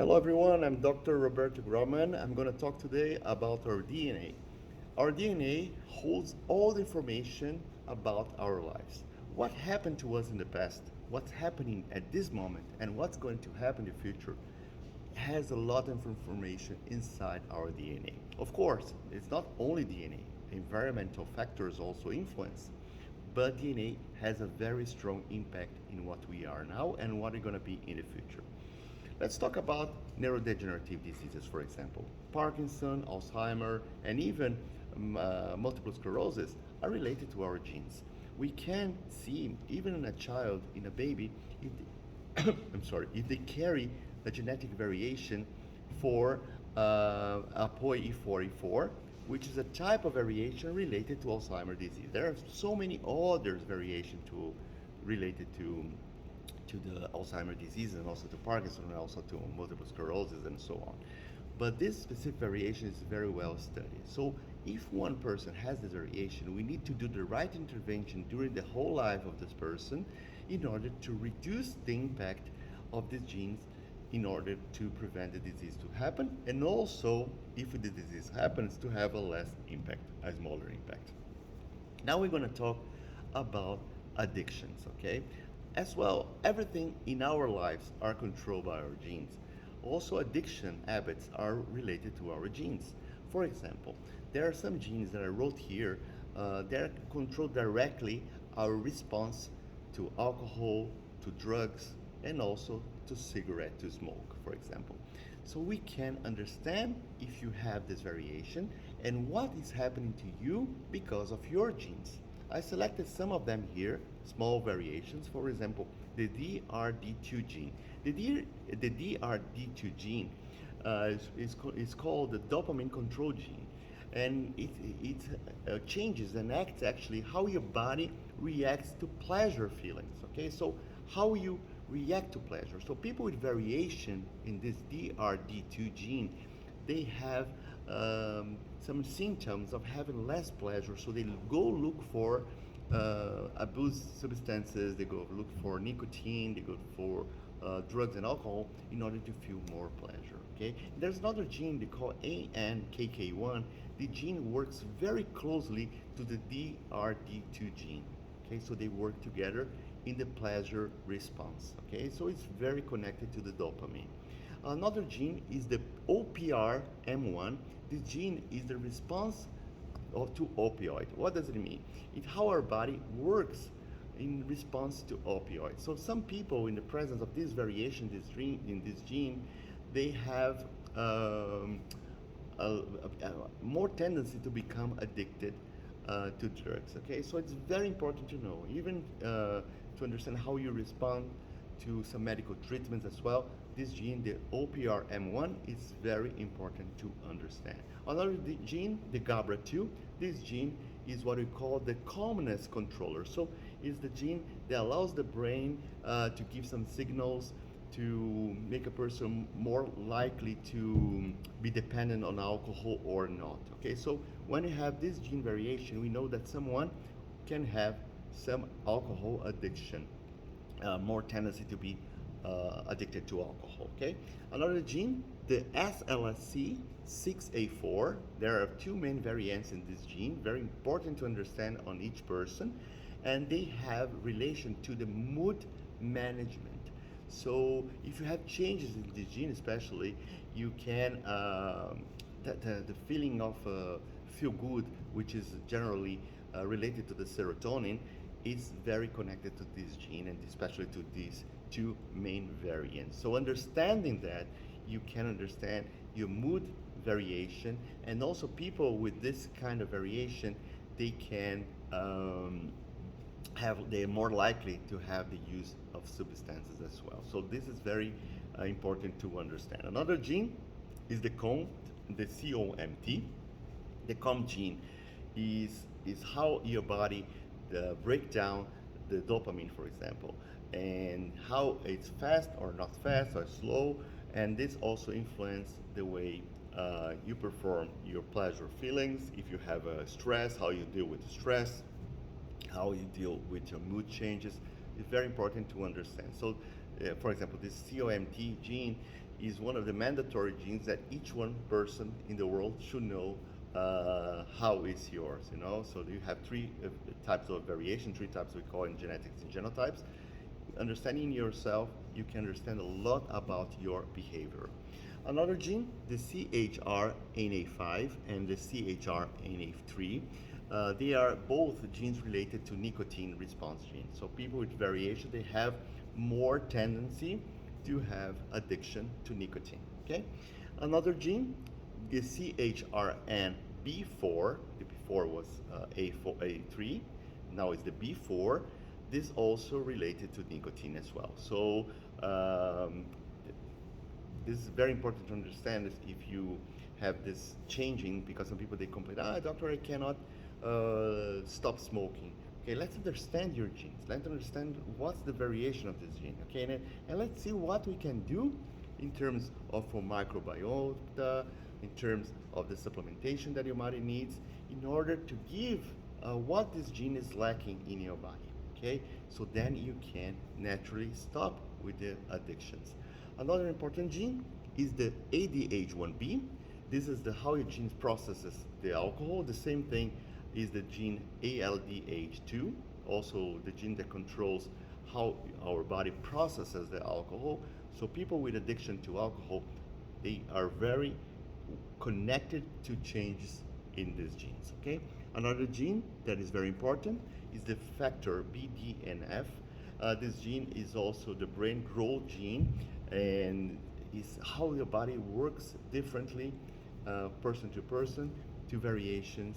Hello everyone, I'm Dr. Roberto. I'm going to talk today about our DNA. Our DNA holds all the information about our lives. What happened to us in the past, what's happening at this moment, and what's going to happen in the future has a lot of information inside our DNA. Of course, it's not only DNA, environmental factors also influence, but DNA has a very strong impact in what we are now and what we're going to be in the future. Let's talk about neurodegenerative diseases, for example. Parkinson, Alzheimer, and even multiple sclerosis are related to our genes. We can see, even in a child, in a baby, if they, I'm sorry, if they carry a genetic variation for APOE4E4, which is a type of variation related to Alzheimer's disease. There are so many other variations related to the Alzheimer's disease and also to Parkinson and also to multiple sclerosis and so on. But this specific variation is very well studied. So if one person has this variation, we need to do the right intervention during the whole life of this person in order to reduce the impact of these genes in order to prevent the disease to happen, and also if the disease happens to have a less impact, a smaller impact. Now we're going to talk about addictions, okay? As well, everything in our lives are controlled by our genes. Also, addiction habits are related to our genes. For example, there are some genes that I wrote here that control directly our response to alcohol, to drugs, and also to cigarette, to smoke, for example. So we can understand if you have this variation and what is happening to you because of your genes. I selected some of them here, small variations. For example, the DRD2 gene. The DRD2 gene is called the dopamine control gene, and it changes and acts actually how your body reacts to pleasure feelings. Okay, so how you react to pleasure. So people with variation in this DRD2 gene, they have some symptoms of having less pleasure, so they go look for abuse substances, they go look for nicotine, they go for drugs and alcohol in order to feel more pleasure. Okay, there's another gene they call ANKK1. The gene works very closely to the DRD2 gene. Okay, so they work together in the pleasure response. Okay, so it's very connected to the dopamine. Another gene is the OPRM1. This gene is the response to opioid. What does it mean? It's how our body works in response to opioids. So some people, in the presence of this variation in this gene, they have more tendency to become addicted to drugs. Okay, so it's very important to know, even to understand how you respond to some medical treatments as well. This gene, the OPRM1, is very important to understand. Another gene, the GABRA2, this gene is what we call the calmness controller. So it's the gene that allows the brain to give some signals to make a person more likely to be dependent on alcohol or not. Okay, so when you have this gene variation, we know that someone can have some alcohol addiction, more tendency to be addicted to alcohol. Okay, another gene, the SLSC6A4. There are two main variants in this gene, very important to understand on each person, and they have relation to the mood management. So if you have changes in this gene, especially, you can the feeling of feel good, which is generally related to the serotonin, is very connected to this gene and especially to these two main variants. So understanding that, you can understand your mood variation, and also people with this kind of variation, they can they're more likely to have the use of substances as well. So this is very important to understand. Another gene is the COMT. The COMT gene is how your body break down the dopamine, for example, and how it's fast or not fast or slow, and this also influences the way you perform your pleasure feelings. If you have stress, how you deal with stress, how you deal with your mood changes, is very important to understand. So, for example, this COMT gene is one of the mandatory genes that each one person in the world should know how is yours, you know. So you have three types of variation, three types we call in genetics and genotypes. Understanding yourself, you can understand a lot about your behavior. Another gene, the CHRNA5 and the CHRNA3, they are both genes related to nicotine response genes. So people with variation, they have more tendency to have addiction to nicotine. Okay. Another gene, the CHRNB4. The before was A4, A3. Now it's the B4. This also related to nicotine as well. So this is very important to understand if you have this changing, because some people they complain, doctor, I cannot stop smoking. Okay, let's understand your genes. Let's understand what's the variation of this gene. Okay, and let's see what we can do in terms of for microbiota, in terms of the supplementation that your body needs in order to give what this gene is lacking in your body. Okay, so then you can naturally stop with the addictions. Another important gene is the ADH1B. This is the how your gene processes the alcohol. The same thing is the gene ALDH2, also the gene that controls how our body processes the alcohol. So people with addiction to alcohol, they are very connected to changes in these genes. Okay. Another gene that is very important is the factor BDNF. This gene is also the brain growth gene, and is how your body works differently, person to person, to variations